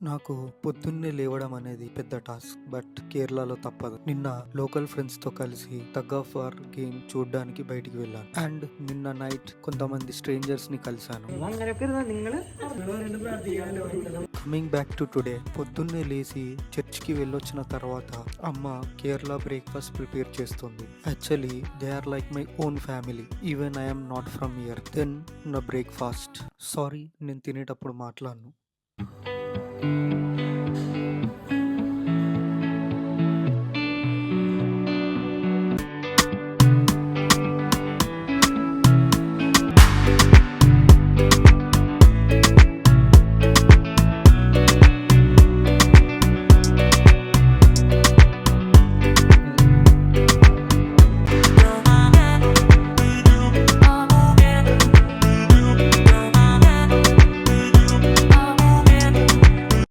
నాకు పొద్దున్నే లేవడం అనేది పెద్ద టాస్క్. బట్ కేరళలో తప్పదు. నిన్న లోకల్ ఫ్రెండ్స్ తో కలిసి టగ్ ఆఫ్ వార్ గేమ్ చూడడానికి బయటికి వెళ్ళాను. అండ్ నిన్న నైట్ కొంతమంది స్ట్రేంజర్స్ ని కలిశాను. కమింగ్ బ్యాక్ టు టుడే, పొద్దున్నే లేచి చర్చ్ కి వెళ్ళొచ్చిన తర్వాత అమ్మ కేరళ బ్రేక్ఫాస్ట్ ప్రిపేర్ చేస్తుంది. Actually they are like my own family. Even I'm not from here. Then నా బ్రేక్ఫాస్ట్. సారీ, నేను తినేటప్పుడు మాట్లాడను.